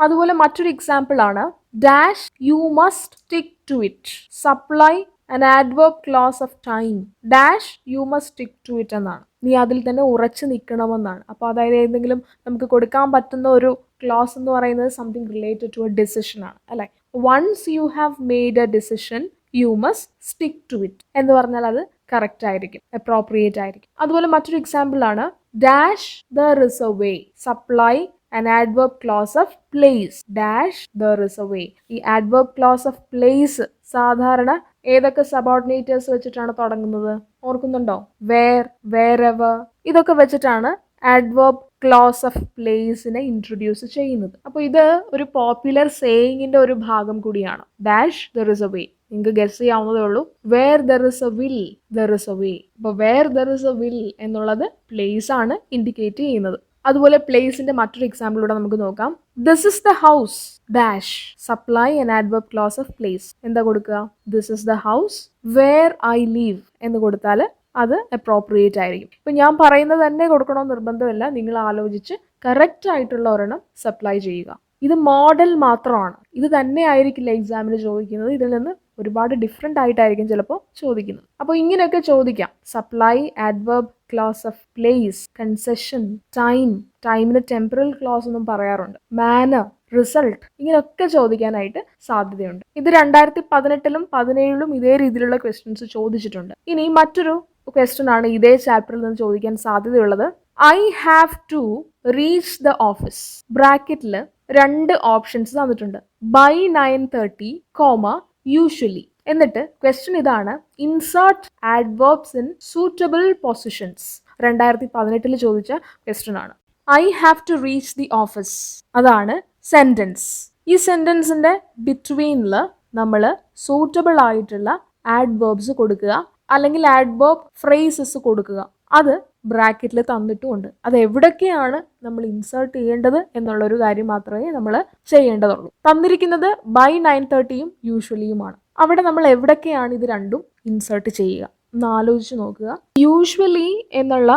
അതുപോലെ മറ്റൊരു എക്സാമ്പിൾ ആണ് dash you must stick to it supply an adverb clause of time dash you must stick to it എന്നാണ്. നീ അതിൽ തന്നെ ഉറച്ചു നിൽക്കണമെന്നാണ്. അപ്പോൾ അതായത് ഏതെങ്കിലും നമുക്ക് കൊടുക്കാൻ പറ്റുന്ന ഒരു ക്ലോസ് എന്ന് പറയുന്നത് something related to a decision ആണ് അല്ലേ? Once you have made a decision you must stick to it എന്ന് പറഞ്ഞാൽ അത് കറക്റ്റ് ആയിരിക്കും, അപ്രോപ്രിയേറ്റ് ആയിരിക്കും. അതുപോലെ മറ്റൊരു എക്സാമ്പിൾ ആണ് dash there is a way supply an adverb clause of place dash there is a way. ഈ adverb clause of place സാധാരണ ഏതൊക്കെ സബോർഡിനേറ്റേഴ്സ് വെച്ചിട്ടാണ് തുടങ്ങുന്നത് ഓർക്കുന്നുണ്ടോ? വേർ, വേറെവർ, ഇതൊക്കെ വെച്ചിട്ടാണ് adverb clause of placeനെ ഇൻട്രൊഡ്യൂസ് ചെയ്യുന്നത്. അപ്പോൾ ഇത് ഒരു പോപ്പുലർ സേയിങ്ങിന്റെ ഒരു ഭാഗം കൂടിയാണ്. Dash there is a way, നിങ്ങൾക്ക് ഗസ് ചെയ്യാവുന്നതേ ഉള്ളൂ. Where there is a will there is a way. അപ്പോൾ where there is a will എന്നുള്ളത് പ്ലേസ് ആണ് ഇൻഡിക്കേറ്റ് ചെയ്യുന്നത്. അതുപോലെ പ്ലേസിന്റെ മറ്റൊരു എക്സാമ്പിളൂടെ നമുക്ക് നോക്കാം. This is the house dash supply an adverb clause of place. എന്താ കൊടുക്കുക? This is the house where I leave എന്ന് കൊടുത്താൽ അത് അപ്രോപ്രിയേറ്റ് ആയിരിക്കും. ഇപ്പൊ ഞാൻ പറയുന്നത് തന്നെ കൊടുക്കണമെന്ന് നിർബന്ധമില്ല, നിങ്ങൾ ആലോചിച്ച് കറക്റ്റ് ആയിട്ടുള്ള ഒരെണ്ണം സപ്ലൈ ചെയ്യുക. ഇത് മോഡൽ മാത്രമാണ്, ഇത് തന്നെ ആയിരിക്കില്ല എക്സാമിന് ചോദിക്കുന്നത്, ഇതിൽ നിന്ന് ഒരുപാട് ഡിഫറെൻ്റ് ആയിട്ടായിരിക്കും ചിലപ്പോൾ ചോദിക്കുന്നത്. അപ്പോൾ ഇങ്ങനെയൊക്കെ ചോദിക്കാം. Supply, adverb clause of place, concession, time, ടൈമിന് ടെമ്പറൽ ക്ലോസ് എന്നും പറയാറുണ്ട്, മാനർ, റിസൾട്ട്, ഇങ്ങനെയൊക്കെ ചോദിക്കാനായിട്ട് സാധ്യതയുണ്ട്. ഇത് 2018-ലും 2017-ലും ഇതേ രീതിയിലുള്ള ക്വസ്റ്റ്യൻസ് ചോദിച്ചിട്ടുണ്ട്. ഇനി മറ്റൊരു ക്വസ്റ്റ്യൻ ആണ് ഇതേ ചാപ്റ്ററിൽ നിന്ന് ചോദിക്കാൻ സാധ്യതയുള്ളത്. I have to reach the office ബ്രാക്കറ്റിൽ 2 ഓപ്ഷൻസ് തന്നിട്ടുണ്ട്. By 9:30, usually. എന്നിട്ട് ക്വസ്റ്റ്യൻ ഇതാണ്, insert adverbs in suitable positions. 2018-ൽ ചോദിച്ച ക്വസ്റ്റ്യൻ ആണ്. I have to reach the office, അതാണ് സെന്റൻസ്. ഈ സെന്റൻസിന്റെ ബിറ്റ്വീനിൽ നമ്മൾ സൂറ്റബിൾ ആയിട്ടുള്ള ആഡ്വേർബ്സ് കൊടുക്കുക, അല്ലെങ്കിൽ ആഡ്വേർബ് ഫ്രേസസ് കൊടുക്കുക. അത് ബ്രാക്കറ്റിൽ തന്നിട്ടുമുണ്ട്. അത് എവിടൊക്കെയാണ് നമ്മൾ ഇൻസേർട്ട് ചെയ്യേണ്ടത് എന്നുള്ളൊരു കാര്യം മാത്രമേ നമ്മൾ ചെയ്യേണ്ടതുള്ളൂ. തന്നിരിക്കുന്നത് ബൈ 9:30-യും യൂഷ്വലിയുമാണ്. അവിടെ നമ്മൾ എവിടൊക്കെയാണ് ഇത് രണ്ടും ഇൻസേർട്ട് ചെയ്യുക എന്ന് ആലോചിച്ച് നോക്കുക. യൂഷ്വലി എന്നുള്ള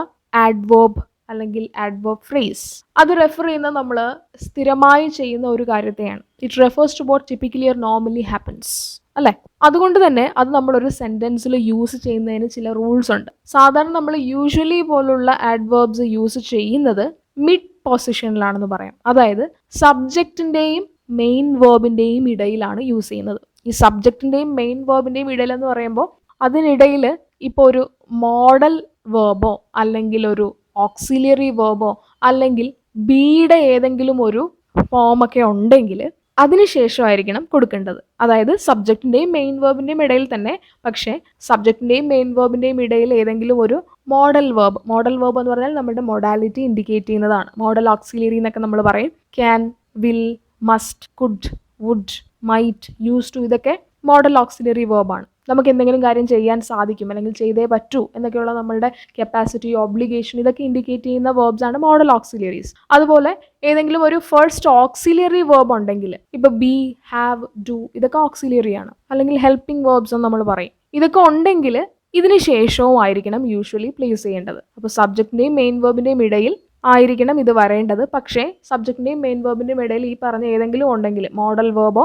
ആഡ്വേർബ് അല്ലെങ്കിൽ ആഡ്വേർബ് ഫ്രേസ് അത് റെഫർ ചെയ്യുന്നത് നമ്മൾ സ്ഥിരമായി ചെയ്യുന്ന ഒരു കാര്യത്തെയാണ്. It refers to what typically or normally happens, അല്ലേ? അതുകൊണ്ട് തന്നെ അത് നമ്മളൊരു സെന്റൻസിൽ യൂസ് ചെയ്യുന്നതിന് ചില റൂൾസ് ഉണ്ട്. സാധാരണ നമ്മൾ യൂഷ്വലി പോലുള്ള ആഡ്വേർബ്സ് യൂസ് ചെയ്യുന്നത് മിഡ് പൊസിഷനിലാണെന്ന് പറയാം. അതായത് സബ്ജക്റ്റിന്റെയും മെയിൻ വേർബിന്റെയും ഇടയിലാണ് യൂസ് ചെയ്യുന്നത്. ഈ സബ്ജക്റ്റിന്റെയും മെയിൻ വേർബിന്റെയും ഇടയിലെന്ന് പറയുമ്പോൾ അതിനിടയിൽ ഇപ്പോൾ ഒരു മോഡൽ വേർബോ അല്ലെങ്കിൽ ഒരു ഓക്സിലിയറി വേർബോ അല്ലെങ്കിൽ ബിയുടെ ഏതെങ്കിലും ഒരു ഫോമൊക്കെ ഉണ്ടെങ്കിൽ അതിനുശേഷമായിരിക്കണം കൊടുക്കേണ്ടത്. അതായത് സബ്ജക്റ്റിൻ്റെയും മെയിൻ വേർബിൻ്റെയും ഇടയിൽ തന്നെ, പക്ഷേ സബ്ജക്റ്റിൻ്റെയും മെയിൻ വേർബിൻ്റെയും ഇടയിൽ ഏതെങ്കിലും ഒരു മോഡൽ വേർബ് എന്ന് പറഞ്ഞാൽ നമ്മുടെ മൊഡാലിറ്റി ഇൻഡിക്കേറ്റ് ചെയ്യുന്നതാണ്. മോഡൽ ഓക്സിലിയറി എന്നൊക്കെ നമ്മൾ പറയും. Can, will, must, could, would, might, use to, ഇതൊക്കെ മോഡൽ ഓക്സിലറി വേർബാണ്. നമുക്ക് എന്തെങ്കിലും കാര്യം ചെയ്യാൻ സാധിക്കും അല്ലെങ്കിൽ ചെയ്തേ പറ്റൂ എന്നൊക്കെയുള്ള നമ്മളുടെ കപ്പാസിറ്റി, ഒബ്ലിഗേഷൻ, ഇതൊക്കെ ഇൻഡിക്കേറ്റ് ചെയ്യുന്ന വേർബ്സ് ആണ് മോഡൽ ഓക്സിലറീസ്. അതുപോലെ ഏതെങ്കിലും ഒരു ഫസ്റ്റ് ഓക്സിലറി വേർബ് ഉണ്ടെങ്കിൽ, ഇപ്പൊ ബി, ഹാവ്, ഡു, ഇതൊക്കെ ഓക്സിലറി ആണ്. അല്ലെങ്കിൽ ഹെൽപ്പിംഗ് വേർബ്സ് എന്ന് നമ്മൾ പറയും. ഇതൊക്കെ ഉണ്ടെങ്കിൽ ഇതിന് ശേഷവും ആയിരിക്കണം യൂഷ്വലി പ്ലേസ് ചെയ്യേണ്ടത്. അപ്പോൾ സബ്ജക്റ്റിന്റെയും മെയിൻ വേർബിന്റെയും ഇടയിൽ ആയിരിക്കണം ഇത് വരേണ്ടത്. പക്ഷേ സബ്ജക്റ്റിന്റെയും മെയിൻ വേർബിന്റെയും ഇടയിൽ ഈ പറഞ്ഞ ഏതെങ്കിലും ഉണ്ടെങ്കിൽ, മോഡൽ വേർബോ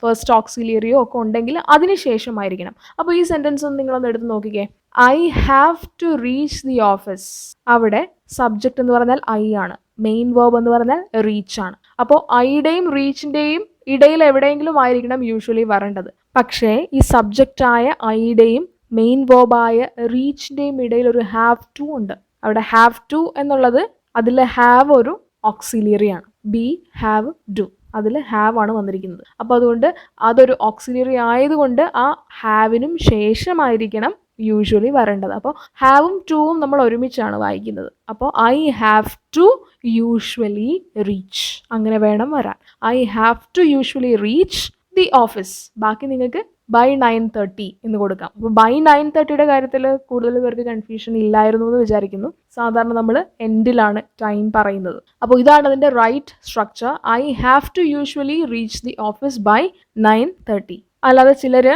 ഫസ്റ്റ് ഓക്സിലിയറിയോ ഒക്കെ ഉണ്ടെങ്കിൽ അതിനുശേഷമായിരിക്കണം. അപ്പോൾ ഈ സെന്റൻസ് ഒന്ന് നിങ്ങളൊന്ന് എടുത്ത് നോക്കിക്കേ. I have to reach the office, അവിടെ സബ്ജക്റ്റ് എന്ന് പറഞ്ഞാൽ ഐ ആണ്, മെയിൻ വേർബ് എന്ന് പറഞ്ഞാൽ റീച്ച് ആണ്. അപ്പോൾ ഐയുടെയും റീച്ചിന്റെയും ഇടയിൽ എവിടെയെങ്കിലും ആയിരിക്കണം യൂഷ്വലി വരേണ്ടത്. പക്ഷേ ഈ സബ്ജക്റ്റായ ഐയുടെയും മെയിൻ വേർബായ റീച്ചിന്റെയും ഇടയിൽ ഒരു ഹാവ് ടു ഉണ്ട്. അവിടെ ഹാവ് ടു എന്നുള്ളത്, അതിൽ ഹാവ് ഒരു ഓക്സിലിയറി ആണ്. ബി, ഹാവ്, ഡു, അതിൽ ഹാവ് ആണ് വന്നിരിക്കുന്നത്. അപ്പോൾ അതുകൊണ്ട് അതൊരു ഓക്സിലിയറി ആയതുകൊണ്ട് ആ ഹാവിനും ശേഷമായിരിക്കണം യൂഷ്വലി വരേണ്ടത്. അപ്പോൾ ഹാവും ടൂവും നമ്മൾ ഒരുമിച്ചാണ് വായിക്കുന്നത്. അപ്പോൾ I have to usually reach, അങ്ങനെ വേണം വരാൻ. I have to usually reach the office. ബാക്കി നിങ്ങൾക്ക് ബൈ 9:30 എന്ന് കൊടുക്കാം. അപ്പോൾ ബൈ 9:30യുടെ കാര്യത്തിൽ കൂടുതൽ പേർക്ക് കൺഫ്യൂഷൻ ഇല്ലായിരുന്നു എന്ന് വിചാരിക്കുന്നു. സാധാരണ നമ്മൾ എൻഡിലാണ് ടൈം പറയുന്നത്. അപ്പോൾ ഇതാണ് അതിൻ്റെ right structure. I have to usually reach the office by 9:30. അല്ലാതെ ചിലർ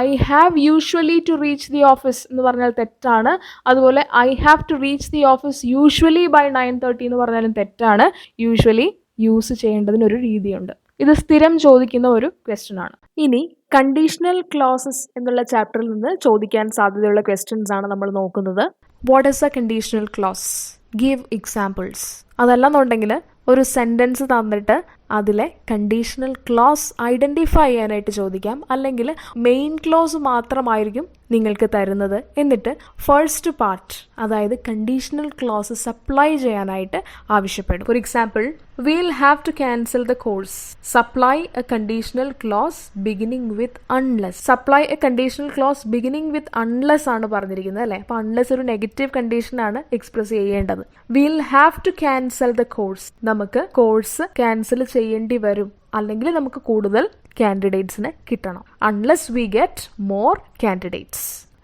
I have usually to reach the office എന്ന് പറഞ്ഞാൽ തെറ്റാണ്. അതുപോലെ I have to reach the office usually by 9:30 എന്ന് പറഞ്ഞാലും തെറ്റാണ്. യൂഷ്വലി യൂസ് ചെയ്യേണ്ടതിനൊരു രീതിയുണ്ട്. ഇത് സ്ഥിരം ചോദിക്കുന്ന ഒരു ക്വസ്റ്റ്യൻ ആണ്. ഇനി കണ്ടീഷണൽ ക്ലോസസ് എന്നുള്ള ചാപ്റ്ററിൽ നിന്ന് ചോദിക്കാൻ സാധ്യതയുള്ള ക്വസ്റ്റ്യൻസ് ആണ് നമ്മൾ നോക്കുന്നത്. What is a conditional clause? Give examples. അതല്ലെന്നുണ്ടെങ്കിൽ ഒരു സെൻറ്റൻസ് തന്നിട്ട് അതിലെ കണ്ടീഷണൽ ക്ലോസ് ഐഡൻറ്റിഫൈ ചെയ്യാനായിട്ട് ചോദിക്കാം, അല്ലെങ്കിൽ മെയിൻ ക്ലോസ് മാത്രമായിരിക്കും നിങ്ങൾക്ക് തരുന്നത്. എന്നിട്ട് ഫസ്റ്റ് പാർട്ട്, അതായത് കണ്ടീഷണൽ ക്ലോസ് സപ്ലൈ ചെയ്യാനായിട്ട് ആവശ്യപ്പെടും. For example, we'll have to cancel the course. Supply a conditional clause beginning with unless. Supply a conditional clause beginning with unless ആണ് പറഞ്ഞിരിക്കുന്നത് അല്ലേ. അപ്പോൾ unless ഒരു നെഗറ്റീവ് കണ്ടീഷൻ ആണ് എക്സ്പ്രസ് ചെയ്യേണ്ടത്. we'll have to cancel the course. നമുക്ക് course cancel ചെയ്യേണ്ടി വരും, അല്ലെങ്കിൽ നമുക്ക് കൂടുതൽ കാൻഡിഡേറ്റ്സിനെ കിട്ടണം. unless we get more candidates.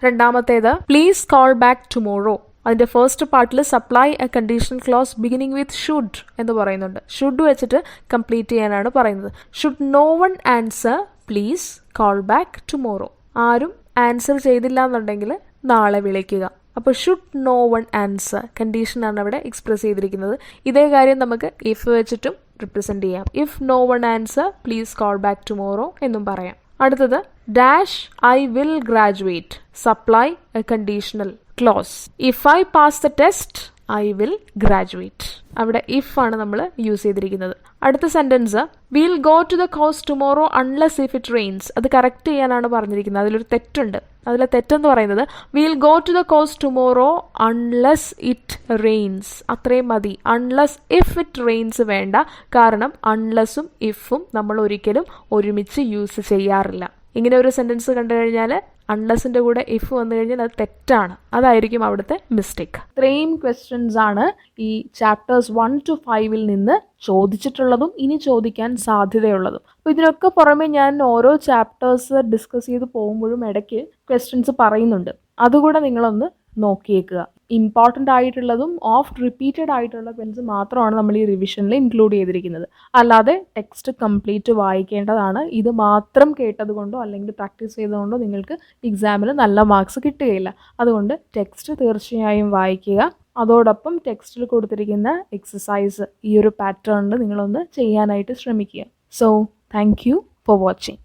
രണ്ടാമത്തേത് പ്ലീസ് കോൾ ബാക്ക് ടുമോറോ. അതിൻ്റെ ഫസ്റ്റ് പാർട്ടിൽ supply a conditional close beginning with should എന്ന് പറയുന്നുണ്ട്. ഷുഡ് വെച്ചിട്ട് കംപ്ലീറ്റ് ചെയ്യാനാണ് പറയുന്നത്. Should know one answer please call back tomorrow. ആരും ആൻസർ ചെയ്തില്ല എന്നുണ്ടെങ്കിൽ നാളെ വിളിക്കുക. അപ്പോൾ ഷുഡ് നോ വൺ ആൻസർ കണ്ടീഷനാണ് അവിടെ എക്സ്പ്രസ് ചെയ്തിരിക്കുന്നത്. ഇതേ കാര്യം നമുക്ക് ഇഫ് വെച്ചിട്ടും റിപ്രസെൻറ്റ് ചെയ്യാം. If no one answer please call back tomorrow എന്നും പറയാം. അടുത്തത് dash I will graduate. Supply a conditional clause. If I pass the test I will graduate. അവിടെ ഇഫ് ആണ് നമ്മൾ യൂസ് ചെയ്തിരിക്കുന്നത്. അടുത്ത sentence will go to the course tomorrow unless if it rains. അത് correct ചെയ്യാനാണ് പറഞ്ഞിരിക്കുന്നത്. അതിലൊരു തെറ്റുണ്ട്. അതിലെ തെറ്റെന്ന് പറയുന്നത് will go to the course tomorrow unless it rains. അത്രയും മതി. അൺലെസ് ഇഫ് ഇറ്റ് റെയിൻസ് വേണ്ട. കാരണം അൺലെസ്സും ഇഫും നമ്മൾ ഒരിക്കലും ഒരുമിച്ച് യൂസ് ചെയ്യാറില്ല. ഇങ്ങനെ ഒരു സെന്റൻസ് കണ്ടു കഴിഞ്ഞാൽ അൺലെസിൻ്റെ കൂടെ ഇഫ് വന്നു കഴിഞ്ഞാൽ അത് തെറ്റാണ്. അതായിരിക്കും അവിടുത്തെ മിസ്റ്റേക്ക്. ഇത്രയും ക്വസ്റ്റ്യൻസ് ആണ് ഈ ചാപ്റ്റേഴ്സ് 1 to 5 നിന്ന് ചോദിച്ചിട്ടുള്ളതും ഇനി ചോദിക്കാൻ സാധ്യതയുള്ളതും. അപ്പോൾ ഇതിനൊക്കെ പുറമെ ഞാൻ ഓരോ ചാപ്റ്റേഴ്സ് ഡിസ്കസ് ചെയ്ത് പോകുമ്പോഴും ഇടയ്ക്ക് ക്വസ്റ്റ്യൻസ് പറയുന്നുണ്ട്. അതുകൂടെ നിങ്ങളൊന്ന് നോക്കിയേക്കുക. ഇമ്പോർട്ടൻ്റ് ആയിട്ടുള്ളതും ഓഫ്റ്റ് റിപ്പീറ്റഡ് ആയിട്ടുള്ള ക്വസ്റ്റ്യൻസ് മാത്രമാണ് നമ്മൾ ഈ റിവിഷനിൽ ഇൻക്ലൂഡ് ചെയ്തിരിക്കുന്നത്. അല്ലാതെ ടെക്സ്റ്റ് കംപ്ലീറ്റ് വായിക്കേണ്ടതാണ്. ഇത് മാത്രം കേട്ടതുകൊണ്ടോ അല്ലെങ്കിൽ പ്രാക്ടീസ് ചെയ്തുകൊണ്ടോ നിങ്ങൾക്ക് എക്സാമിൽ നല്ല മാർക്സ് കിട്ടുകയില്ല. അതുകൊണ്ട് ടെക്സ്റ്റ് തീർച്ചയായും വായിക്കുക. അതോടൊപ്പം ടെക്സ്റ്റിൽ കൊടുത്തിരിക്കുന്ന എക്സസൈസ് ഈ ഒരു പാറ്റേണിൽ നിങ്ങളൊന്ന് ചെയ്യാനായിട്ട് ശ്രമിക്കുക. So thank you for watching.